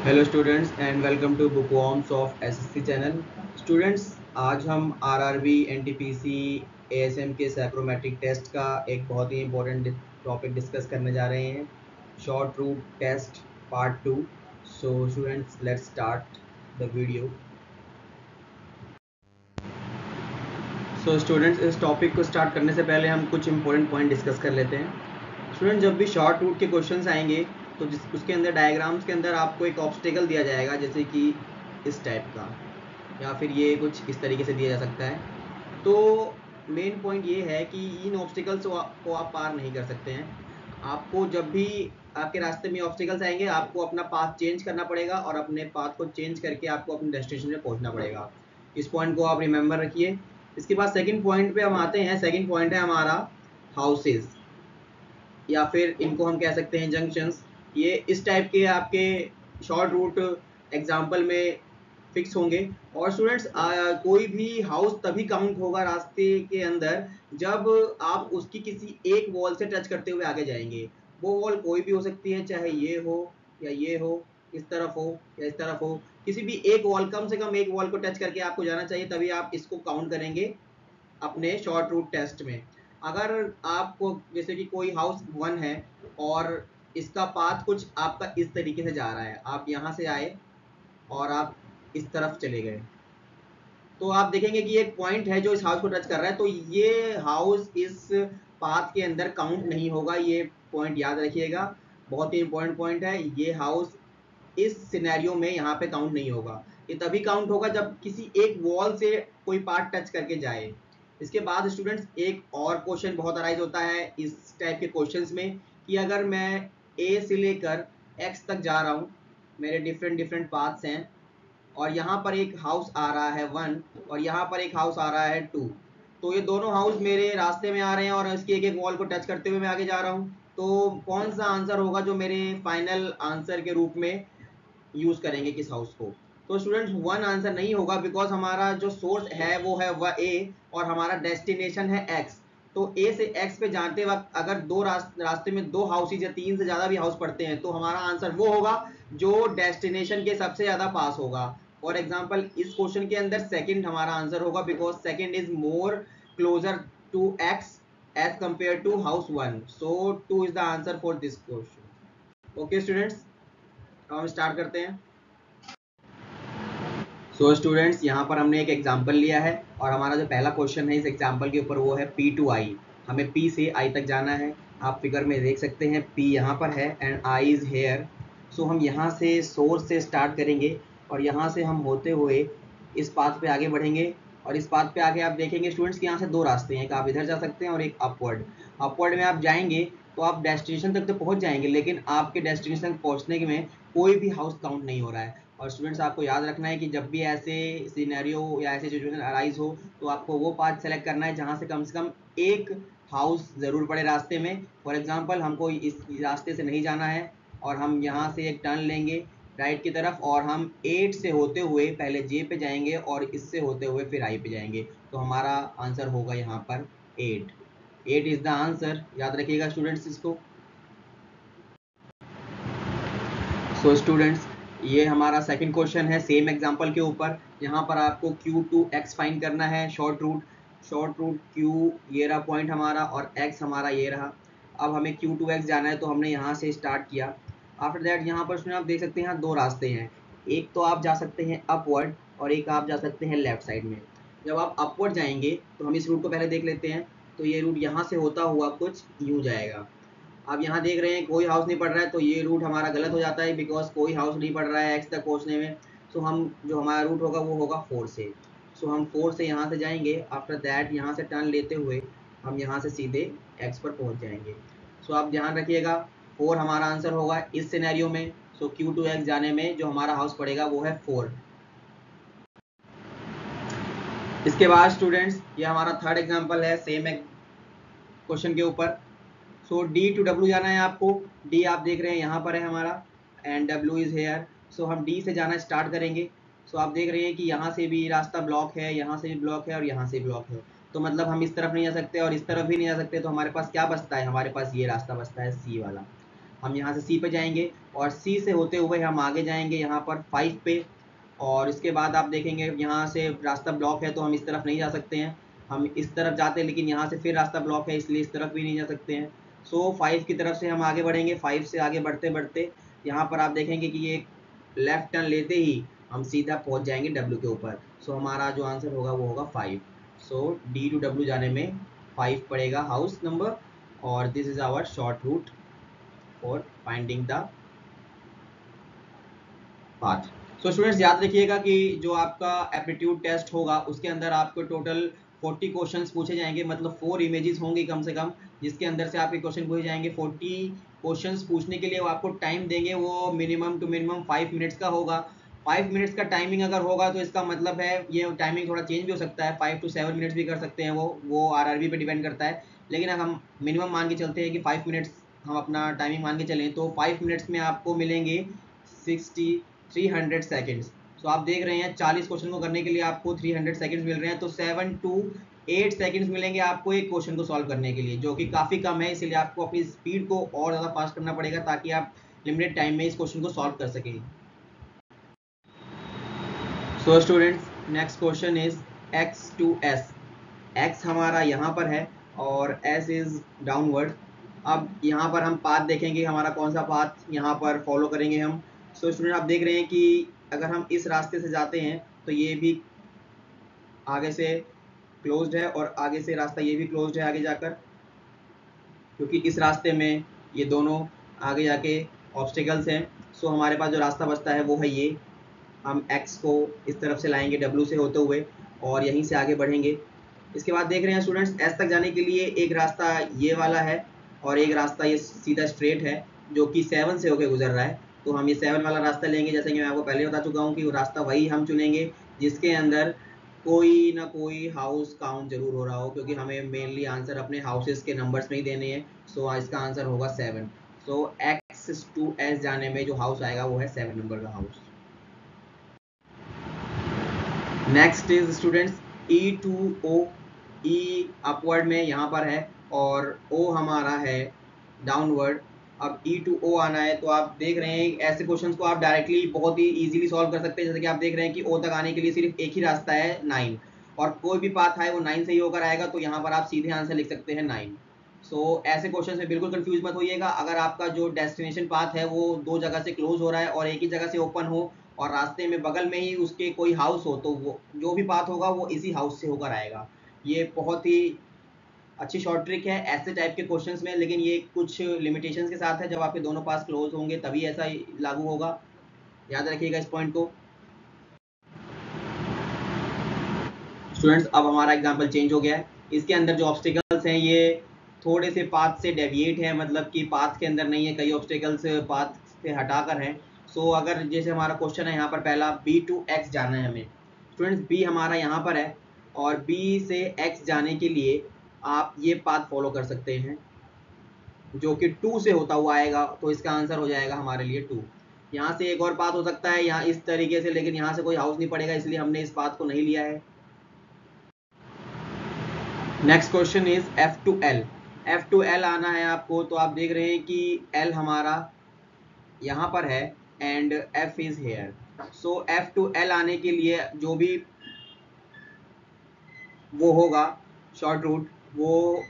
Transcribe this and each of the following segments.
Hello students and welcome to bookworms of SSC channel. Students, आज हम RRB, NTPC, ASM के psychometric test का एक बहुत ही इम्पोर्टेंट टॉपिक डिस्कस करने जा रहे हैं, short route test part 2। So students, let's start the video. So students, इस टॉपिक को स्टार्ट करने से पहले हम कुछ इंपॉर्टेंट पॉइंट डिस्कस कर लेते हैं। स्टूडेंट, जब भी शॉर्ट रूट के क्वेश्चंस आएंगे तो उसके अंदर डायग्राम्स के अंदर आपको एक ऑब्स्टेकल दिया जाएगा, जैसे कि इस टाइप का, या फिर ये कुछ इस तरीके से दिया जा सकता है। तो मेन पॉइंट ये है कि इन ऑब्स्टिकल्स को आप पार नहीं कर सकते हैं। आपको जब भी आपके रास्ते में ऑब्स्टिकल्स आएंगे, आपको अपना पाथ चेंज करना पड़ेगा और अपने पाथ को चेंज करके आपको अपने डेस्टिनेशन में पहुंचना पड़ेगा। इस पॉइंट को आप रिमेंबर रखिए। इसके बाद सेकंड पॉइंट पे हम आते हैं। सेकंड पॉइंट है हमारा हाउसेज, या फिर इनको हम कह सकते हैं जंक्शंस। ये इस टाइप के आपके शॉर्ट रूट एग्जाम्पल में फिक्स होंगे। और स्टूडेंट्स, कोई भी हाउस तभी काउंट होगा रास्ते के अंदर जब आप उसकी किसी एक वॉल से टच करते हुए आगे जाएंगे। वो वॉल कोई भी हो सकती है, चाहे ये हो या ये हो, इस तरफ हो या इस तरफ हो। किसी भी एक वॉल, कम से कम एक वॉल को टच करके आपको जाना चाहिए, तभी आप इसको काउंट करेंगे अपने शॉर्ट रूट टेस्ट में। अगर आपको जैसे कि कोई हाउस 1 है और इसका पाथ कुछ आपका इस तरीके से जा रहा है, आप यहाँ से आए और आप इस तरफ चले गए, तो आप देखेंगे कि एक पॉइंट है जो इस हाउस को टच कर रहा है, तो ये हाउस इस पाथ के अंदर काउंट नहीं होगा। ये पॉइंट याद रखिएगा, बहुत ही इंपॉर्टेंट पॉइंट है। ये हाउस इस सिनेरियो में यहाँ पे काउंट नहीं होगा। ये तभी काउंट होगा जब किसी एक वॉल से कोई पार्ट टच करके जाए। इसके बाद स्टूडेंट्स, एक और क्वेश्चन बहुत अराइज होता है इस टाइप के क्वेश्चंस में, कि अगर मैं ए से लेकर एक्स तक जा रहा हूँ, मेरे डिफरेंट डिफरेंट पाथ्स हैं, और यहाँ पर एक हाउस आ रहा है 1 और यहाँ पर एक हाउस आ रहा है 2, तो ये दोनों हाउस मेरे रास्ते में आ रहे हैं और इसकी एक एक वॉल को टच करते हुए मैं आगे जा रहा हूँ। तो कौन सा आंसर होगा जो मेरे फाइनल आंसर के रूप में यूज करेंगे किस हाउस को? तो स्टूडेंट्स, 1 आंसर नहीं होगा, बिकॉज हमारा जो सोर्स है वो है वह ए और हमारा डेस्टिनेशन है एक्स। तो ए से एक्स पे जाते वक्त अगर दो रास्ते में दो हाउसेज या 3 से ज्यादा भी हाउस पड़ते हैं, तो हमारा आंसर वो होगा जो डेस्टिनेशन के सबसे ज्यादा पास होगा। फॉर एग्जाम्पल, इस क्वेश्चन के अंदर सेकंड हमारा आंसर होगा, because second is more closer to X as compare to house 1, so 2 is the answer for this question. Okay students, हम स्टार्ट करते हैं। सो स्टूडेंट्स, यहाँ पर हमने एक एग्जाम्पल लिया है और हमारा जो पहला क्वेश्चन है इस एग्जाम्पल के ऊपर वो है P to I। हमें P से I तक जाना है। आप फिगर में देख सकते हैं P यहाँ पर है एंड I इज हेयर। सो हम यहाँ से सोर्स से स्टार्ट करेंगे और यहाँ से हम होते हुए इस पाथ पे आगे बढ़ेंगे। और इस पाथ पे आगे आप देखेंगे स्टूडेंट्स कि यहाँ से दो रास्ते हैं, एक आप इधर जा सकते हैं और एक अपवर्ड। अपवर्ड में आप जाएंगे तो आप डेस्टिनेशन तक तो पहुँच जाएंगे, लेकिन आपके डेस्टिनेशन तक पहुँचने में कोई भी हाउस काउंट नहीं हो रहा है। और स्टूडेंट्स, आपको याद रखना है कि जब भी ऐसे सिनेरियो या ऐसे सिचुएशन अराइज हो, तो आपको वो पाथ सेलेक्ट करना है जहाँ से कम एक हाउस ज़रूर पड़े रास्ते में। फॉर एग्जांपल, हमको इस रास्ते से नहीं जाना है और हम यहाँ से एक टर्न लेंगे राइट की तरफ, और हम 8 से होते हुए पहले जे पे जाएंगे और इससे होते हुए फिर आई पे जाएंगे। तो हमारा आंसर होगा यहाँ पर 8। 8 इज द आंसर, याद रखिएगा स्टूडेंट्स इसको। सो स्टूडेंट्स, ये हमारा सेकंड क्वेश्चन है सेम एग्जांपल के ऊपर। यहाँ पर आपको Q2X फाइंड करना है, शॉर्ट रूट Q ये रहा पॉइंट हमारा और X हमारा ये रहा। अब हमें Q2X जाना है, तो हमने यहाँ से स्टार्ट किया। आफ्टर दैट यहाँ पर आप देख सकते हैं यहाँ दो रास्ते हैं, एक तो आप जा सकते हैं अपवर्ड और एक आप जा सकते हैं लेफ्ट साइड में। जब आप अपवर्ड जाएंगे तो हम इस रूट को पहले देख लेते हैं। तो ये रूट यहाँ से होता हुआ कुछ यूँ जाएगा। आप यहाँ देख रहे हैं कोई हाउस नहीं पड़ रहा है, तो ये रूट हमारा गलत हो जाता है, बिकॉज कोई हाउस नहीं पड़ रहा है एक्स तक पहुँचने में। सो हम जो हमारा रूट होगा वो होगा 4 से। सो हम 4 से यहाँ से जाएंगे। आफ्टर दैट यहाँ से टर्न लेते हुए हम यहाँ से सीधे एक्स पर पहुँच जाएंगे। सो आप ध्यान रखिएगा 4 हमारा आंसर होगा इस सिनेरियो में। सो Q2X जाने में जो हमारा हाउस पड़ेगा वो है 4। इसके बाद स्टूडेंट्स, ये हमारा थर्ड एग्जाम्पल है सेम क्वेश्चन के ऊपर। सो D to W जाना है आपको। D आप देख रहे हैं यहाँ पर है हमारा एंड W इज हेयर। सो हम D से जाना स्टार्ट करेंगे। सो आप देख रहे हैं कि यहाँ से भी रास्ता ब्लॉक है, यहाँ से भी ब्लॉक है और यहाँ से ब्लॉक है। तो मतलब हम इस तरफ नहीं जा सकते और इस तरफ भी नहीं जा सकते, तो हमारे पास क्या बचता है? हमारे पास ये रास्ता बचता है C वाला। हम यहाँ से सी पे जाएंगे और सी से होते हुए हम आगे जाएंगे यहाँ पर 5 पे, और इसके बाद आप देखेंगे यहाँ से रास्ता ब्लॉक है तो हम इस तरफ नहीं जा सकते हैं, हम इस तरफ जाते हैं लेकिन यहाँ से फिर रास्ता ब्लॉक है इसलिए इस तरफ भी नहीं जा सकते हैं। सो 5 की तरफ से हम आगे बढ़ेंगे, 5 से आगे बढ़ते बढ़ते यहाँ पर आप देखेंगे कि ये लेफ्ट टर्न लेते ही हम सीधा पहुँच जाएंगे डब्ल्यू के ऊपर। सो हमारा जो आंसर होगा वो होगा 5। सो डी टू डब्ल्यू जाने में 5 पड़ेगा हाउस नंबर, और this is our short route for finding the path. So students याद रखिएगा कि जो आपका एप्टीट्यूड टेस्ट होगा उसके अंदर आपको टोटल 40 क्वेश्चंस पूछे जाएंगे, मतलब 4 इमेजेस होंगी कम से कम, जिसके अंदर से आपके क्वेश्चन पूछे जाएंगे। 40 क्वेश्चंस पूछने के लिए वो आपको टाइम देंगे, वो मिनिमम टू मिनिमम 5 मिनट्स का होगा। 5 मिनट्स का टाइमिंग अगर होगा तो इसका मतलब है ये टाइमिंग थोड़ा चेंज भी हो सकता है, 5 to 7 मिनट्स भी कर सकते हैं, वो आरआरबी पे डिपेंड करता है। लेकिन अगर हम मिनिमम मान के चलते हैं कि 5 मिनट्स हम अपना टाइमिंग मान के चलें तो 5 मिनट्स में आपको मिलेंगे 300 सेकेंड्स। सो आप देख रहे हैं 40 क्वेश्चन को करने के लिए आपको 300 सेकेंड्स मिल रहे हैं, तो 7 to 8 सेकेंड्स मिलेंगे आपको एक क्वेश्चन को सॉल्व करने के लिए, जो कि काफ़ी कम है। इसलिए आपको अपनी स्पीड को और ज़्यादा फास्ट करना पड़ेगा ताकि आप लिमिटेड टाइम में इस क्वेश्चन को सॉल्व कर सकें। So students next question is x to s। x हमारा यहाँ पर है और s इज डाउनवर्ड। अब यहाँ पर हम पाथ देखेंगे, हमारा कौन सा पाथ यहाँ पर फॉलो करेंगे हम। सो स्टूडेंट आप देख रहे हैं कि अगर हम इस रास्ते से जाते हैं तो ये भी आगे से क्लोज्ड है और आगे से रास्ता ये भी क्लोज्ड है आगे जाकर, क्योंकि इस रास्ते में ये दोनों आगे जाके ऑब्स्टिकल्स हैं। सो हमारे पास जो रास्ता बचता है वो है ये, हम x को इस तरफ से लाएंगे w से होते हुए और यहीं से आगे बढ़ेंगे। इसके बाद देख रहे हैं स्टूडेंट्स s तक जाने के लिए एक रास्ता ये वाला है और एक रास्ता ये सीधा स्ट्रेट है जो कि 7 से होकर गुजर रहा है। तो हम ये 7 वाला रास्ता लेंगे, जैसे कि मैं आपको पहले बता चुका हूँ कि वो रास्ता वही हम चुनेंगे जिसके अंदर कोई ना कोई हाउस काउंट जरूर हो रहा हो, क्योंकि हमें मेनली आंसर अपने हाउसेस के नंबर्स में ही देने हैं। सो इसका आंसर होगा 7। सो x to s जाने में जो हाउस आएगा वो है 7 नंबर का house. Next is students E to O। E upward में यहाँ पर है और O हमारा है डाउनवर्ड। अब E to O आना है तो आप देख रहे हैं ऐसे क्वेश्चंस को आप डायरेक्टली बहुत ही इजीली सॉल्व कर सकते हैं। जैसे कि आप देख रहे हैं कि O तक आने के लिए सिर्फ एक ही रास्ता है 9, और कोई भी पाथ है वो 9 से ही होकर आएगा, तो यहाँ पर आप सीधे आंसर लिख सकते हैं 9। सो ऐसे क्वेश्चन में बिल्कुल कंफ्यूज मत होइएगा। अगर आपका जो डेस्टिनेशन पाथ है वो 2 जगह से क्लोज हो रहा है और एक ही जगह से ओपन हो और रास्ते में बगल में ही उसके कोई हाउस हो, तो वो जो भी पाथ होगा वो इसी हाउस से होकर आएगा। ये बहुत ही अच्छी शॉर्ट ट्रिक है ऐसे टाइप के क्वेश्चंस में, लेकिन ये कुछ लिमिटेशंस के साथ है। जब आपके दोनों पास क्लोज होंगे तभी ऐसा लागू होगा, याद रखिएगा इस पॉइंट को। स्टूडेंट्स अब हमारा एग्जांपल चेंज हो गया है। इसके अंदर जो ऑब्स्टिकल्स हैं ये थोड़े से पाथ से डेविएट है, मतलब कि पाथ के अंदर नहीं है, कई ऑब्स्टिकल्स पाथ से हटाकर हैं। सो अगर जैसे हमारा क्वेश्चन है यहाँ पर पहला B to X जाना है हमें। स्टूडेंट्स B हमारा यहाँ पर है और B से X जाने के लिए आप ये पाथ फॉलो कर सकते हैं जो कि 2 से होता हुआ आएगा, तो इसका आंसर हो जाएगा हमारे लिए 2। यहाँ से एक और पाथ हो सकता है यहाँ इस तरीके से, लेकिन यहाँ से कोई हाउस नहीं पड़ेगा इसलिए हमने इस पाथ को नहीं लिया है। Next question is F to L। F to L आना है आपको, तो आप देख रहे हैं कि L हमारा यहाँ पर है and F is here. So F to L आने के लिए जो भी वो होगा शॉर्ट रूट वो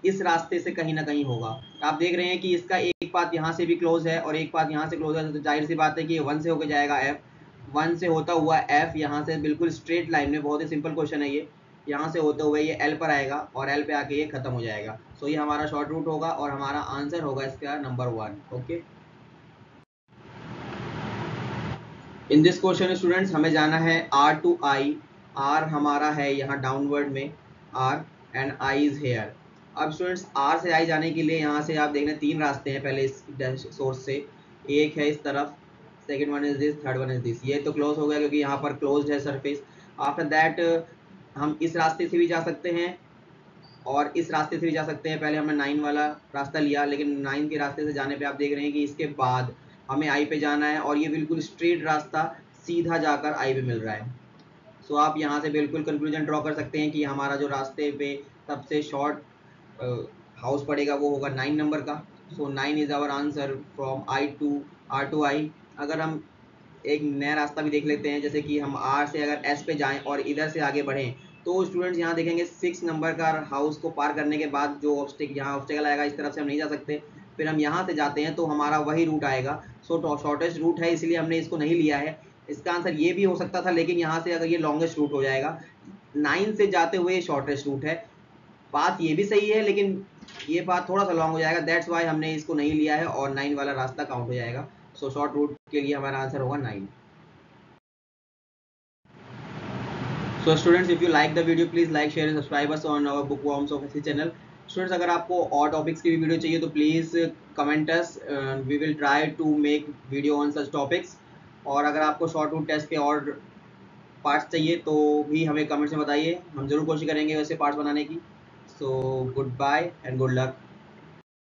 इस रास्ते से कहीं ना कहीं होगा। आप देख रहे हैं कि इसका एक पाथ यहाँ से भी क्लोज है और एक पाथ यहाँ से क्लोज है, तो जाहिर सी बात है कि 1 से होकर जाएगा F। 1 से होता हुआ F यहाँ से बिल्कुल स्ट्रेट लाइन में, बहुत ही सिंपल क्वेश्चन है ये, यहाँ से होते हुए ये L पर आएगा और L पे आके ये खत्म हो जाएगा। सो ये हमारा शॉर्ट रूट होगा और हमारा आंसर होगा इसका number 1। Okay, in this question students हमें जाना है R to I। R हमारा है यहाँ डाउनवर्ड में R and I is here. अब स्टूडेंट्स R से I जाने के लिए यहाँ से आप देख रहे हैं 3 रास्ते हैं पहले इस सोर्स से, एक है इस तरफ, second one is this, third one is this. ये तो क्लोज हो गया क्योंकि यहाँ पर क्लोज्ड है सरफेस। आफ्टर दैट हम इस रास्ते से भी जा सकते हैं और इस रास्ते से भी जा सकते हैं। पहले हमने 9 वाला रास्ता लिया, लेकिन 9 के रास्ते से जाने पे आप देख रहे हैं कि इसके बाद हमें आई पे जाना है और ये बिल्कुल स्ट्रेट रास्ता सीधा जाकर आई पे मिल रहा है। सो आप यहाँ से बिल्कुल कंक्लूजन ड्रॉ कर सकते हैं कि हमारा जो रास्ते पे सबसे शॉर्ट हाउस पड़ेगा वो होगा 9 नंबर का। So 9 is our answer from I to R to I। अगर हम एक नया रास्ता भी देख लेते हैं, जैसे कि हम R से अगर S पे जाएं और इधर से आगे बढ़ें, तो स्टूडेंट्स यहाँ देखेंगे 6 नंबर का हाउस को पार करने के बाद जो यहाँ ऑब्स्टेकल आएगा, इस तरफ से हम नहीं जा सकते, फिर हम यहाँ से जाते हैं तो हमारा वही रूट आएगा। सो शॉर्टेस्ट रूट है, इसलिए हमने इसको नहीं लिया है। इसका आंसर ये भी हो सकता था, लेकिन यहाँ से अगर ये लॉन्गेस्ट रूट हो जाएगा, 9 से जाते हुए शॉर्टेस्ट रूट है। पाथ ये भी सही है, लेकिन ये पाथ थोड़ा सा लॉन्ग हो जाएगा, दैट्स वाई हमने इसको नहीं लिया है और 9 वाला रास्ता काउंट हो जाएगा। सो शॉर्ट रूट के लिए हमारा आंसर होगा 9। So students, if you like the video please like share and subscribe us on our bookworms official channel. Students, अगर आपको और टॉपिक्स की भी वीडियो चाहिए तो please comment us, we will try to make video on such topics. और अगर आपको शॉर्ट रूट टेस्ट के और पार्ट्स चाहिए तो भी हमें कमेंट्स में बताइए, हम जरूर कोशिश करेंगे वैसे पार्ट्स बनाने की। So goodbye and good luck.